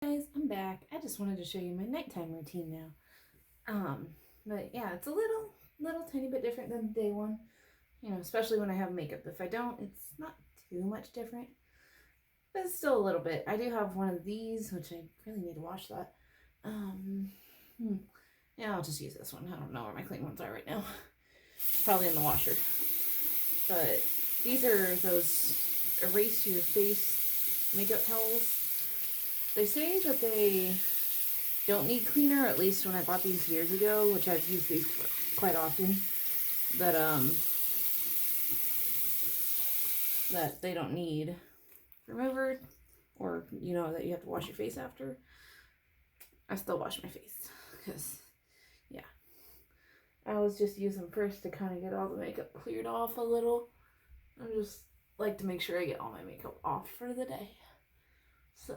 Guys, I'm back. I just wanted to show you my nighttime routine now. But yeah, it's a little tiny bit different than day one. You know, especially when I have makeup. If I don't, it's not too much different, but it's still a little bit. I do have one of these, which I really need to wash that. Um, hmm. Yeah, I'll just use this one. I don't know where my clean ones are right now. Probably in the washer. But these are those erase your face makeup towels. They say that they don't need cleaner, at least when I bought these years ago, which I've used these quite often, that they don't need remover, or you know that you have to wash your face after. I still wash my face because yeah, I always just use them first to kind of get all the makeup cleared off a little. I just like to make sure I get all my makeup off for the day. So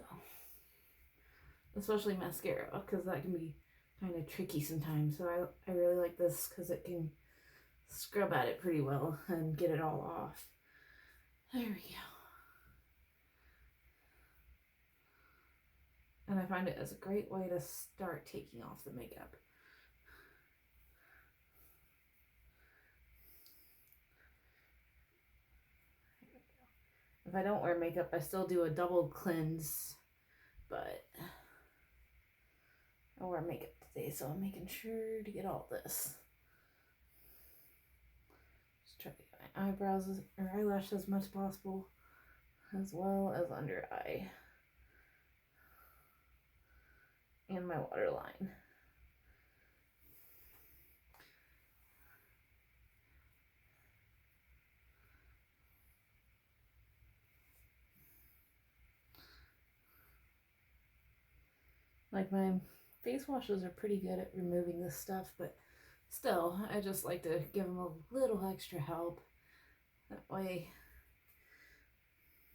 especially mascara, because that can be kind of tricky sometimes. So I really like this because it can scrub at it pretty well and get it all off. There we go. And I find it as a great way to start taking off the makeup. If I don't wear makeup, I still do a double cleanse, but I wear makeup today, so I'm making sure to get all this. Just try to get my eyebrows or eyelashes as much as possible, as well as under eye and my waterline. Like, my face washes are pretty good at removing this stuff, but still, I just like to give them a little extra help. That way,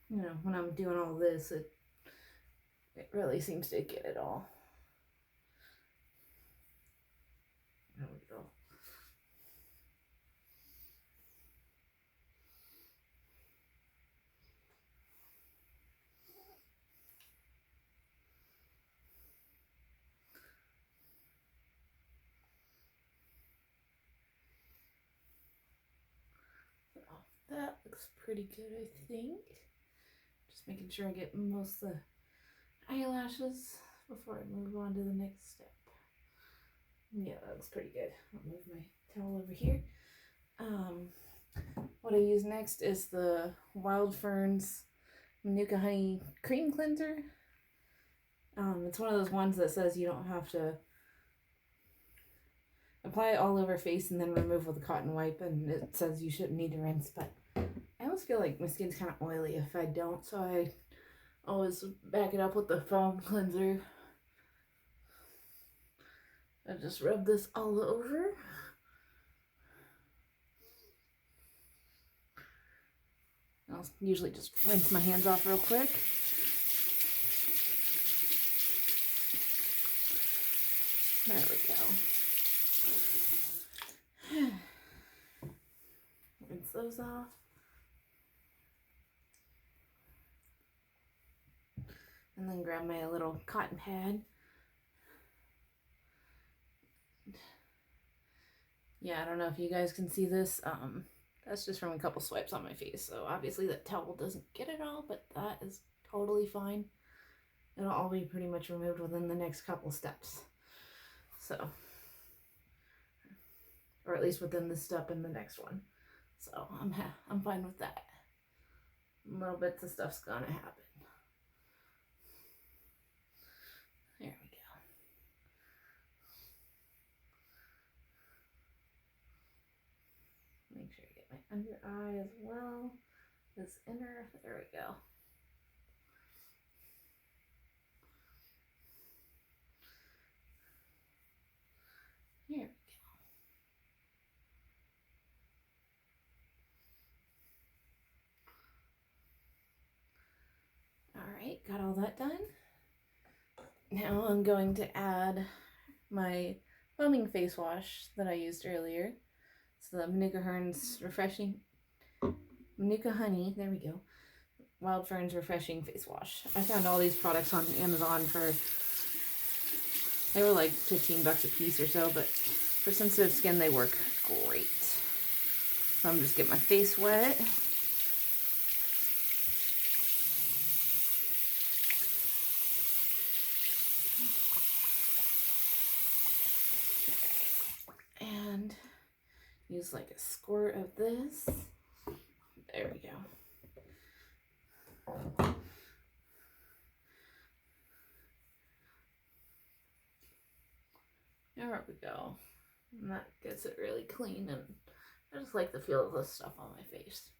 you know, when I'm doing all this, it really seems to get it all. There we go. That looks pretty good, I think. Just making sure I get most of the eyelashes before I move on to the next step. Yeah, that looks pretty good. I'll move my towel over here. What I use next is the Wild Ferns Manuka Honey Cream Cleanser. It's one of those ones that says you don't have to apply it all over face and then remove with a cotton wipe, and it says you shouldn't need to rinse, but I always feel like my skin's kind of oily if I don't, so I always back it up with the foam cleanser. I just rub this all over. I'll usually just rinse my hands off real quick. There we go. Rinse those off. And then grab my little cotton pad. Yeah, I don't know if you guys can see this. That's just from a couple swipes on my face. So obviously that towel doesn't get it all, but that is totally fine. It'll all be pretty much removed within the next couple steps. So, or at least within this step and the next one. So I'm fine with that. Little bits of stuff's gonna happen. There we go. Make sure I get my under eye as well. This inner, there we go. Here we go. Alright, got all that done. Now I'm going to add my foaming face wash that I used earlier. So the Manuka Honey, there we go. Wild Ferns Refreshing Face Wash. I found all these products on Amazon for, they were like 15 bucks a piece or so, but for sensitive skin they work great. So I'm just getting my face wet. And use like a squirt of this. There we go. There we go. And that gets it really clean, and I just like the feel of this stuff on my face.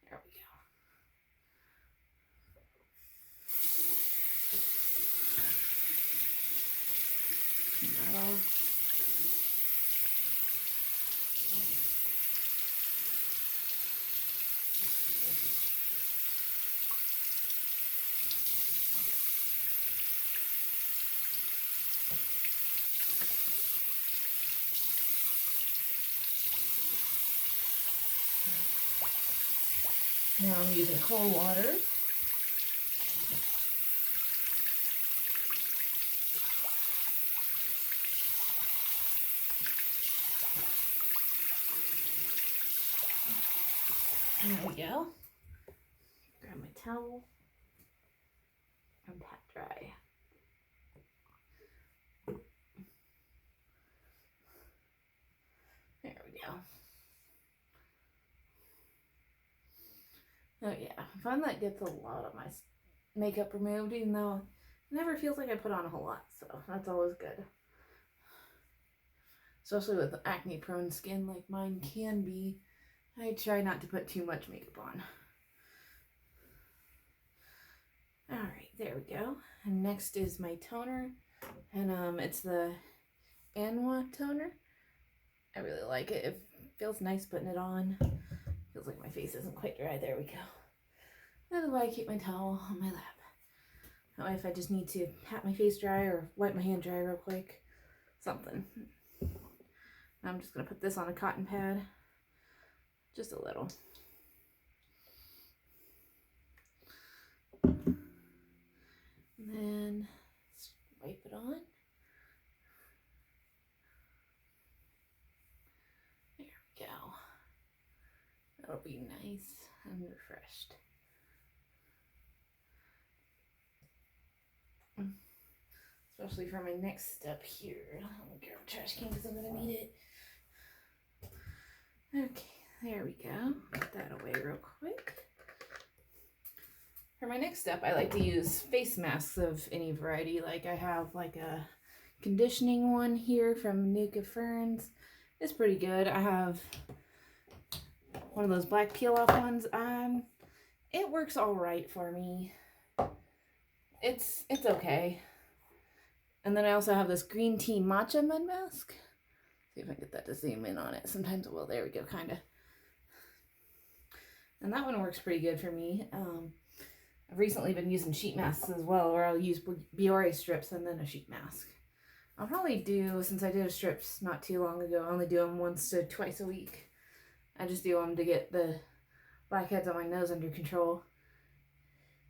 There we go. That off. Now I'm using cold water. There we go. Grab my towel and pat dry. There we go. Oh yeah, I find that gets a lot of my makeup removed, even though it never feels like I put on a whole lot, so that's always good. Especially with acne prone skin like mine can be, I try not to put too much makeup on. Alright, there we go. And next is my toner, and it's the Anwa toner. I really like it. It feels nice putting it on. Feels like my face isn't quite dry. There we go. That's why I keep my towel on my lap. That way if I just need to pat my face dry or wipe my hand dry real quick, something. I'm just going to put this on a cotton pad. Just a little. And then wipe it on. There we go. That'll be nice and refreshed. Especially for my next step here. I'm gonna grab a trash can because I'm gonna need it. Okay, there we go. Put that away real quick. For my next step, I like to use face masks of any variety. Like I have like a conditioning one here from Nuka Ferns. It's pretty good. I have one of those black peel off ones. It works all right for me. It's okay. And then I also have this green tea matcha mud mask. See if I can get that to zoom in on it. Sometimes it will. There we go, kind of. And that one works pretty good for me. I've recently been using sheet masks as well, where I'll use Biore strips and then a sheet mask. I'll probably do, since I did strips not too long ago, I only do them once to twice a week. I just do them to get the blackheads on my nose under control.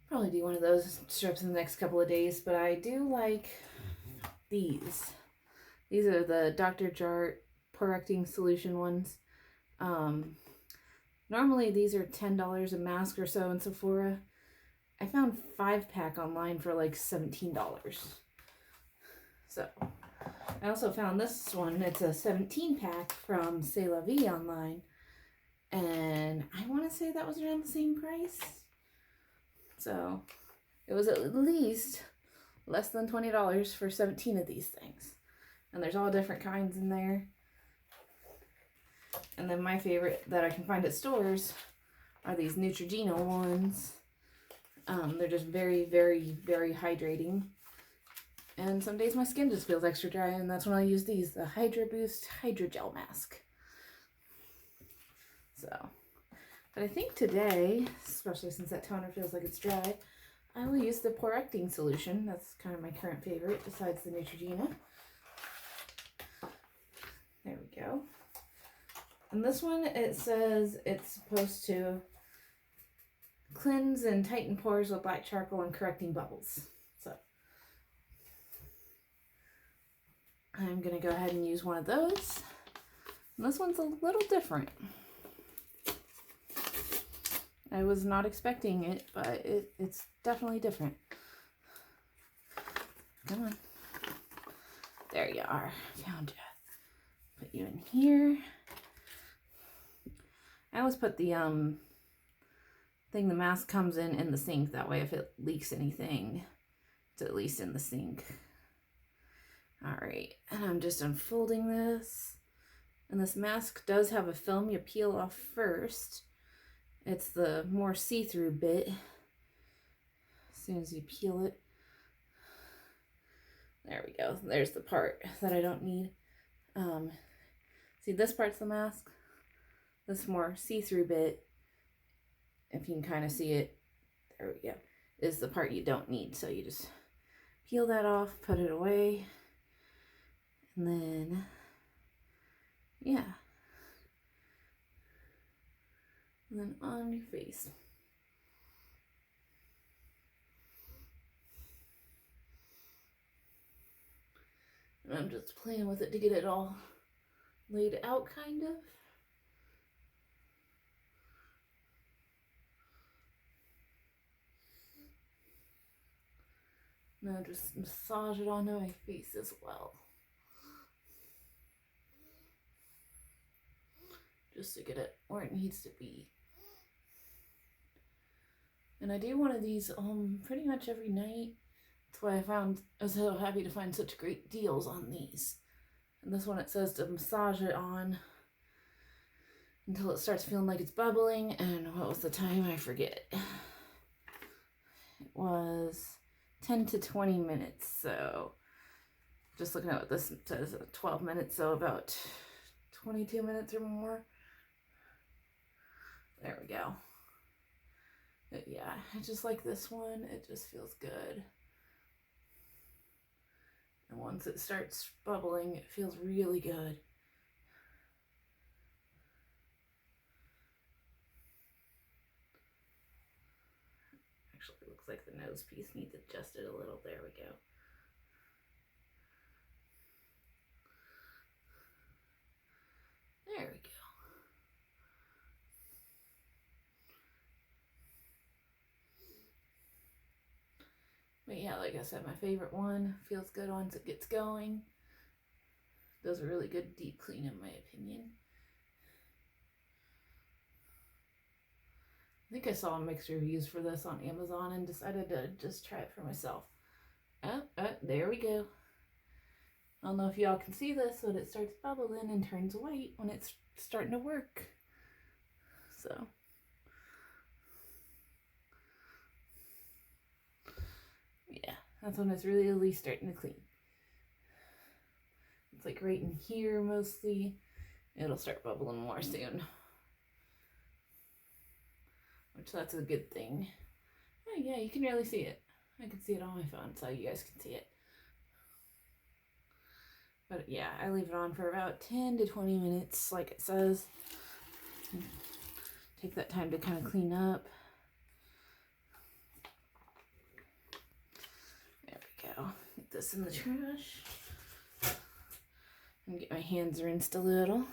Probably do one of those strips in the next couple of days, but I do like these. These are the Dr. Jart Correcting Solution ones. Normally these are $10 a mask or so in Sephora. I found 5-pack online for like $17. So, I also found this one. It's a 17-pack from C'est La Vie online. And I want to say that was around the same price. So, it was at least less than $20 for 17 of these things. And there's all different kinds in there. And then my favorite that I can find at stores are these Neutrogena ones. They're just very, very, very hydrating. And some days my skin just feels extra dry, and that's when I use these, the Hydra Boost Hydrogel Mask. So, but I think today, especially since that toner feels like it's dry, I will use the Correcting Solution. That's kind of my current favorite, besides the Neutrogena. There we go. And this one, it says it's supposed to cleanse and tighten pores with black charcoal and correcting bubbles. So I'm going to go ahead and use one of those. And this one's a little different. I was not expecting it, but it's definitely different. Come on. There you are. Found you. Put you in here. I always put the thing the mask comes in the sink. That way if it leaks anything, it's at least in the sink. Alright, and I'm just unfolding this. And this mask does have a film you peel off first. It's the more see-through bit. As soon as you peel it. There we go. There's the part that I don't need. See, this part's the mask. This more see-through bit, if you can kind of see it, there we go, is the part you don't need. So you just peel that off, put it away, and then, yeah. And then on your face. And I'm just playing with it to get it all laid out, kind of. Now just massage it onto my face as well. Just to get it where it needs to be. And I do one of these pretty much every night. That's why I was so happy to find such great deals on these. And this one, it says to massage it on until it starts feeling like it's bubbling. And what was the time? I forget. It was 10 to 20 minutes. So just looking at what this says, 12 minutes. So about 22 minutes or more. There we go. But yeah, I just like this one. It just feels good. And once it starts bubbling, it feels really good. Actually, it looks like the nose piece needs adjusted a little. There we go. There we go. But yeah, like I said, my favorite one. Feels good once it gets going. Does a really good deep clean in my opinion. I think I saw mixed reviews for this on Amazon and decided to just try it for myself. There we go. I don't know if y'all can see this, but it starts bubbling and turns white when it's starting to work. So. Yeah, that's when it's really starting to clean. It's like right in here mostly. It'll start bubbling more soon. Which that's a good thing. Oh yeah, you can really see it. I can see it on my phone, so you guys can see it. But yeah, I leave it on for about 10 to 20 minutes, like it says. Take that time to kind of clean up. There we go. Get this in the trash. And get my hands rinsed a little.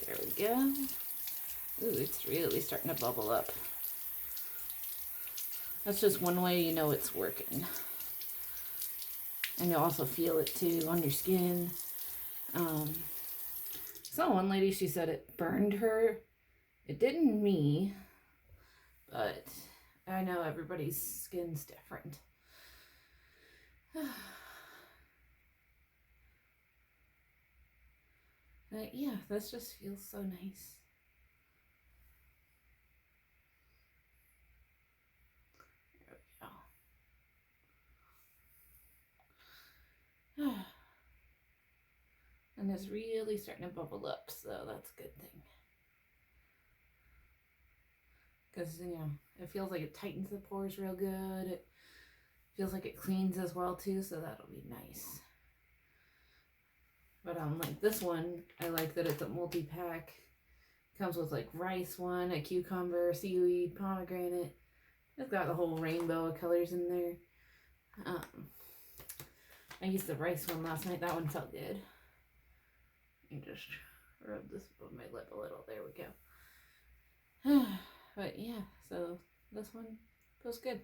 There we go. Ooh, it's really starting to bubble up. That's just one way you know it's working. And you'll also feel it too on your skin. So one lady, she said it burned her. It didn't me, but I know everybody's skin's different. But yeah, this just feels so nice. There we go. And it's really starting to bubble up, so that's a good thing. Because, you know, it feels like it tightens the pores real good. It feels like it cleans as well, too, so that'll be nice. But like this one, I like that it's a multi-pack. Comes with like rice one, a cucumber, seaweed, pomegranate. It's got the whole rainbow of colors in there. I used the rice one last night. That one felt good. You just rub this above my lip a little. There we go. But yeah, so this one feels good.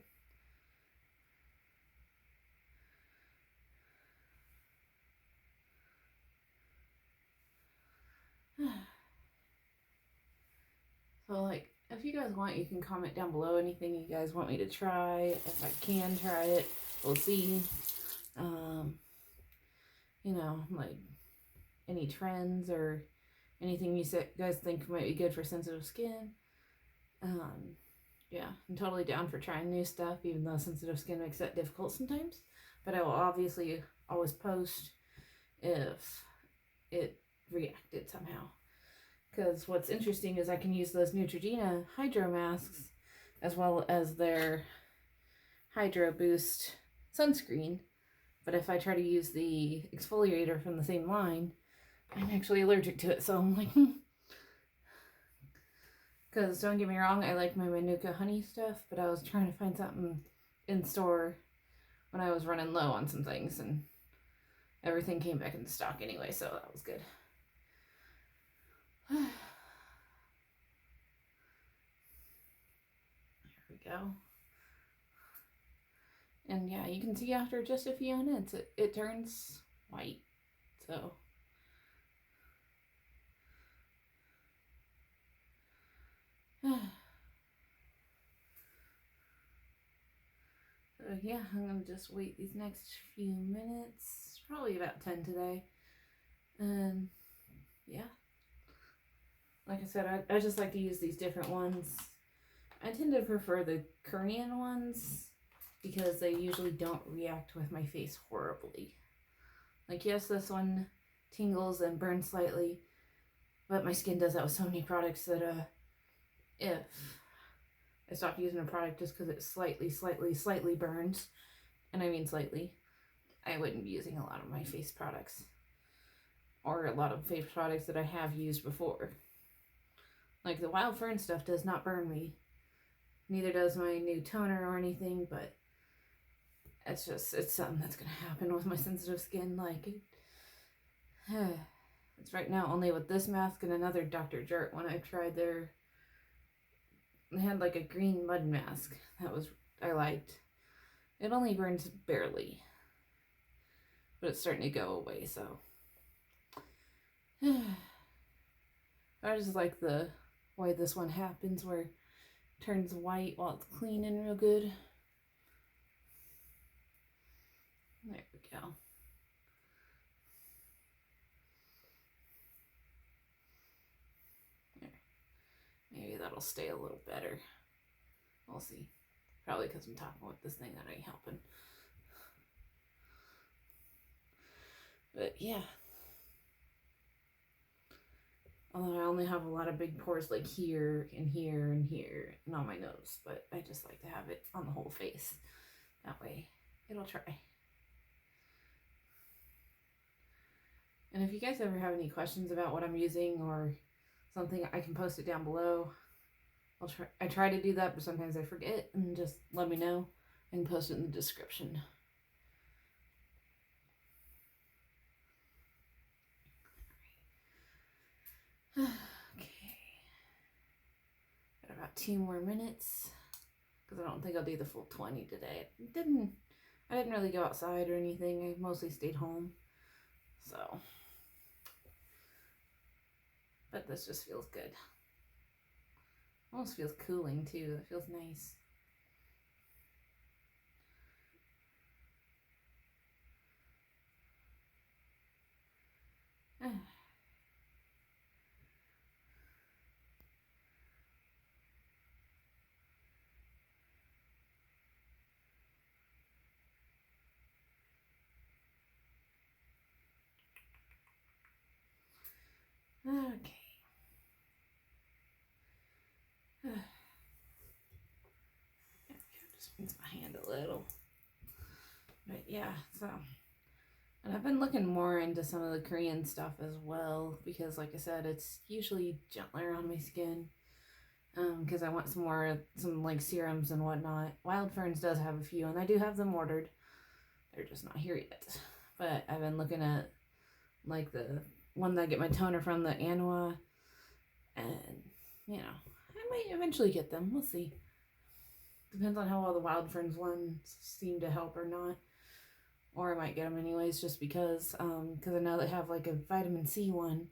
So like, if you guys want, you can comment down below anything you guys want me to try. If I can try it, we'll see. You know, like any trends or anything you guys think might be good for sensitive skin. Yeah, I'm totally down for trying new stuff, even though sensitive skin makes that difficult sometimes. But I will obviously always post if it reacted somehow. Because what's interesting is I can use those Neutrogena Hydro masks as well as their Hydro Boost sunscreen. But if I try to use the exfoliator from the same line, I'm actually allergic to it. So I'm like, Because don't get me wrong, I like my Manuka honey stuff, but I was trying to find something in store when I was running low on some things, and everything came back into stock anyway, so that was good. There we go. And yeah, you can see after just a few minutes, it turns white. So yeah, I'm gonna just wait these next few minutes, probably about 10 today. And yeah, like I said, I just like to use these different ones. I tend to prefer the Korean ones because they usually don't react with my face horribly. Like, yes, this one tingles and burns slightly, but my skin does that with so many products that if I stopped using a product just because it slightly burns, and I mean slightly, I wouldn't be using a lot of my face products. Or a lot of face products that I have used before. Like the Wild Fern stuff does not burn me. Neither does my new toner or anything, but it's something that's going to happen with my sensitive skin. Like, it's right now only with this mask and another Dr. Jart one I've tried there. They had like a green mud mask I liked. It only burns barely, but it's starting to go away, so. I just like the way this one happens, where it turns white while it's clean and real good. There we go. There. Maybe that'll stay a little better. We'll see. Probably because I'm talking with this thing that ain't helping. But yeah. Although I only have a lot of big pores like here and here and here and on my nose. But I just like to have it on the whole face. That way it'll try. And if you guys ever have any questions about what I'm using or something, I can post it down below. I try to do that, but sometimes I forget, and just let me know and post it in the description. Okay. Got about 2 more minutes, because I don't think I'll do the full 20 today. I didn't really go outside or anything. I mostly stayed home. So, but this just feels good. Almost feels cooling too. It feels nice. Okay. Just rinse my hand a little. But yeah, so And I've been looking more into some of the Korean stuff as well because, like I said, it's usually gentler on my skin. Because I want some like serums and whatnot. Wild Ferns does have a few, and I do have them ordered. They're just not here yet. But I've been looking at like the one that I get my toner from, the Anua, and you know, I might eventually get them. We'll see. Depends on how well the Wild Ferns ones seem to help or not. Or I might get them anyways just because I know they have like a vitamin C one,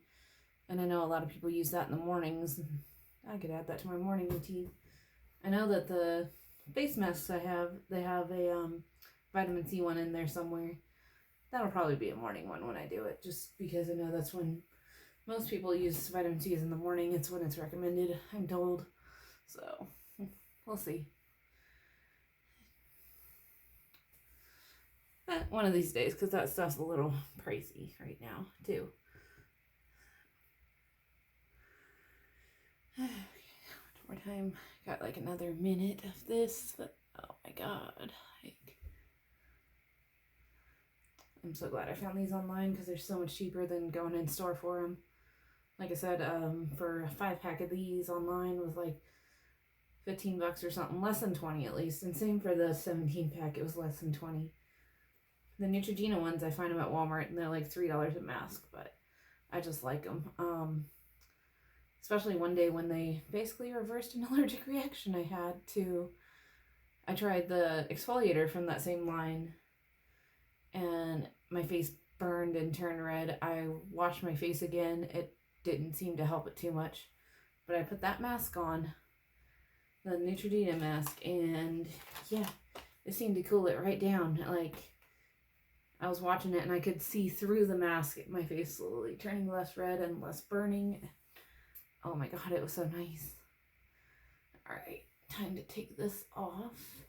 and I know a lot of people use that in the mornings. I could add that to my morning routine. I know that the face masks I have, they have a vitamin C one in there somewhere. That'll probably be a morning one when I do it, just because I know that's when most people use vitamin C is in the morning. It's when it's recommended, I'm told. So, we'll see. One of these days, because that stuff's a little pricey right now, too. One more time. Got like another minute of this, but oh my god. I'm so glad I found these online because they're so much cheaper than going in store for them. Like I said, for a 5-pack of these online was like $15 or something, less than 20 at least. And same for the 17-pack, it was less than 20. The Neutrogena ones, I find them at Walmart and they're like $3 a mask, but I just like them. Especially one day when they basically reversed an allergic reaction I had to. I tried the exfoliator from that same line and my face burned and turned red. I washed my face again. It didn't seem to help it too much. But I put that mask on, the Neutrogena mask, and yeah, it seemed to cool it right down. Like, I was watching it and I could see through the mask, my face slowly turning less red and less burning. Oh my god, it was so nice. Alright, time to take this off.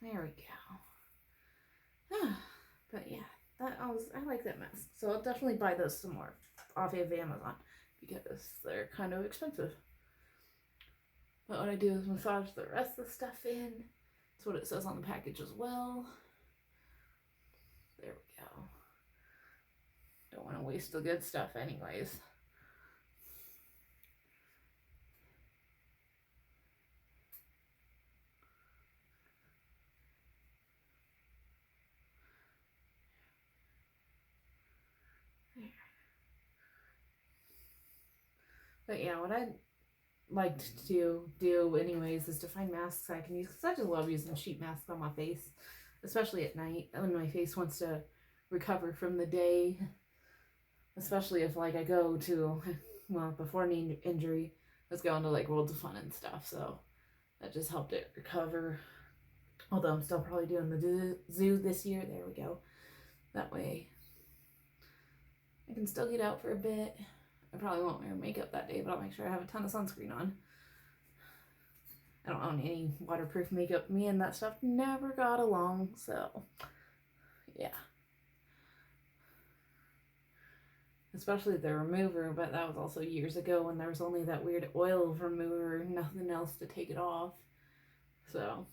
There we go. But yeah, I like that mask. So I'll definitely buy those some more off of Amazon because they're kind of expensive. But what I do is massage the rest of the stuff in. That's what it says on the package as well. There we go. Don't want to waste the good stuff anyways. But yeah, what I'd like to do anyways is to find masks I can use, because I just love using sheet masks on my face, especially at night when my face wants to recover from the day. Especially if like I go to, well, before knee injury, I was going to like Worlds of Fun and stuff, so that just helped it recover. Although I'm still probably doing the zoo this year. There we go. That way I can still get out for a bit. I probably won't wear makeup that day, but I'll make sure I have a ton of sunscreen on. I don't own any waterproof makeup. Me and that stuff never got along, so yeah. Especially the remover, but that was also years ago when there was only that weird oil remover, nothing else to take it off. So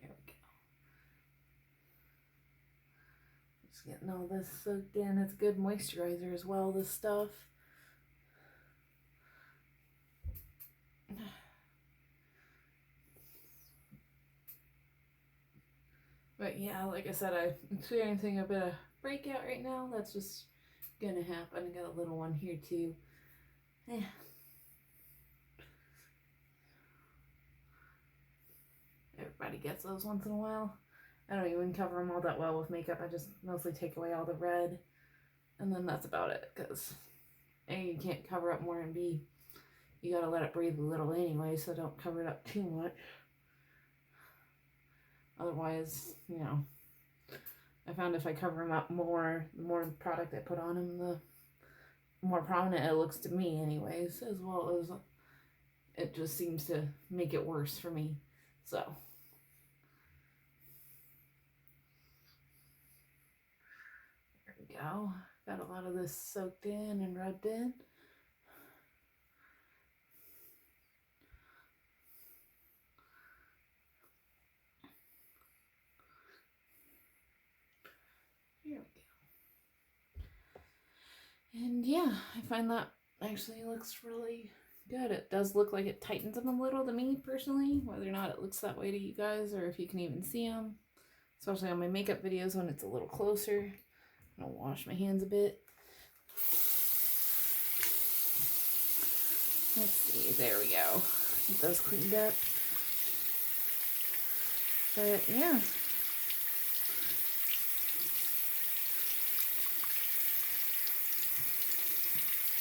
there we go. Just getting all this soaked in. It's good moisturizer as well, this stuff. But yeah, like I said, I'm experiencing a bit of breakout right now. That's just gonna happen. I got a little one here too. Yeah. Everybody gets those once in a while. I don't even cover them all that well with makeup. I just mostly take away all the red. And then that's about it. Because A, you can't cover up more, and B, you gotta let it breathe a little anyway, so don't cover it up too much. Otherwise, you know, I found if I cover them up more, the more product I put on them, the more prominent it looks to me anyways, as well as it just seems to make it worse for me. So there we go. Got a lot of this soaked in and rubbed in. And yeah, I find that actually looks really good. It does look like it tightens them a little to me personally, whether or not it looks that way to you guys or if you can even see them. Especially on my makeup videos when it's a little closer. I'm gonna wash my hands a bit. Let's see, there we go. Get those cleaned up. But yeah.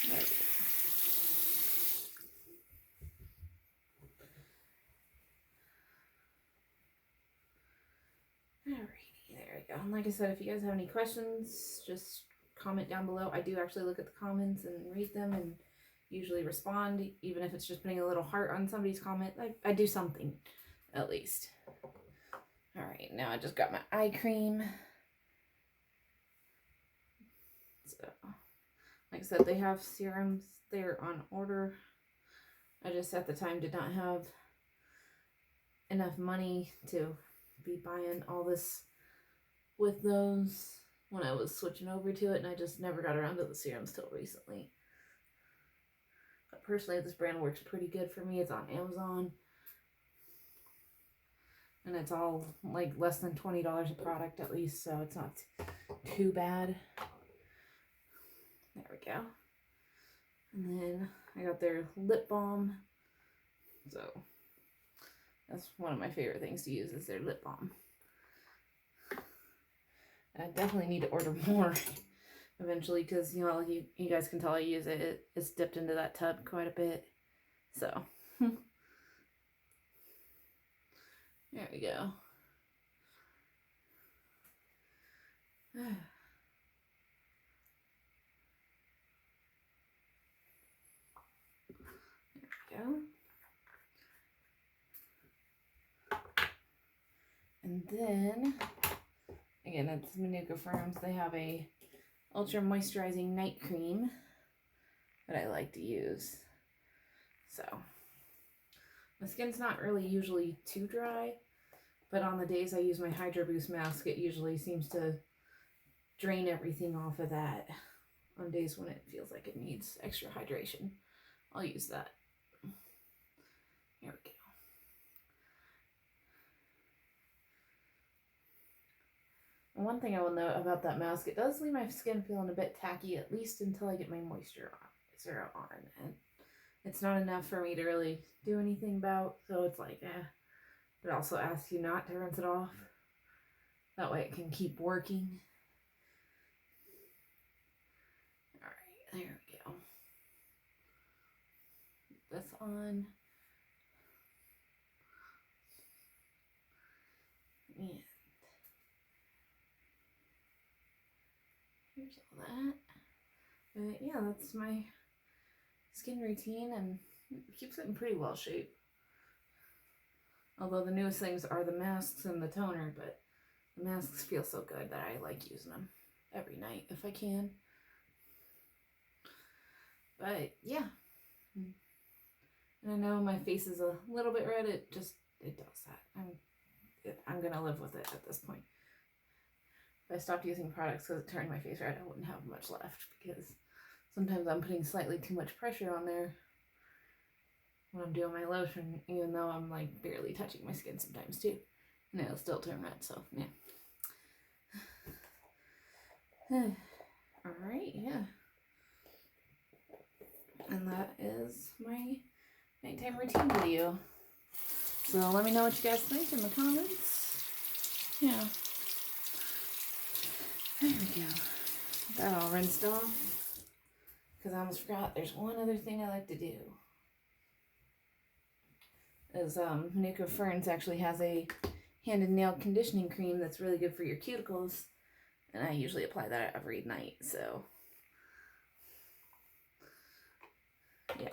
There we go. Alrighty, there we go. And like I said, if you guys have any questions, just comment down below. I do actually look at the comments and read them and usually respond, even if it's just putting a little heart on somebody's comment. I do something, at least. Alright, now I just got my eye cream. So, like I said, they have serums. They're on order. I just at the time did not have enough money to be buying all this with those when I was switching over to it, and I just never got around to the serums till recently. But personally, this brand works pretty good for me. It's on Amazon, and it's all like less than $20 a product at least, so it's not too bad. There we go. And then I got their lip balm. So that's one of my favorite things to use is their lip balm. I definitely need to order more eventually because, you know, you guys can tell I use it. It's dipped into that tub quite a bit. So there we go. There we go. And then, again, it's Manuka Firms. They have a ultra moisturizing night cream that I like to use. So, my skin's not really usually too dry, but on the days I use my Hydro Boost mask, it usually seems to drain everything off of that. On days when it feels like it needs extra hydration, I'll use that. There we go. And one thing I will note about that mask, it does leave my skin feeling a bit tacky, at least until I get my moisturizer on. And it's not enough for me to really do anything about, so it's like, But also asks you not to rinse it off. That way it can keep working. Alright, there we go. Put this on. And here's all that. But yeah, that's my skin routine, and it keeps it in pretty well shape. Although the newest things are the masks and the toner, but the masks feel so good that I like using them every night if I can. But yeah. And I know my face is a little bit red. It does that. I'm gonna live with it at this point. If I stopped using products because it turned my face red, I wouldn't have much left, because sometimes I'm putting slightly too much pressure on there when I'm doing my lotion, even though I'm like barely touching my skin sometimes too, and it'll still turn red. So yeah. All right, yeah. And that is my nighttime routine video. So let me know what you guys think in the comments. Yeah. There we go. That all rinsed off. Because I almost forgot, there's one other thing I like to do. Is Manuka Ferns actually has a hand and nail conditioning cream that's really good for your cuticles. And I usually apply that every night, so yeah.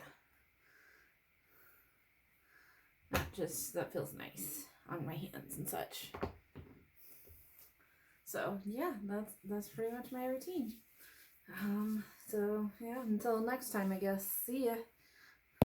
That feels nice on my hands and such. So yeah, that's pretty much my routine. So yeah, until next time, I guess. See ya.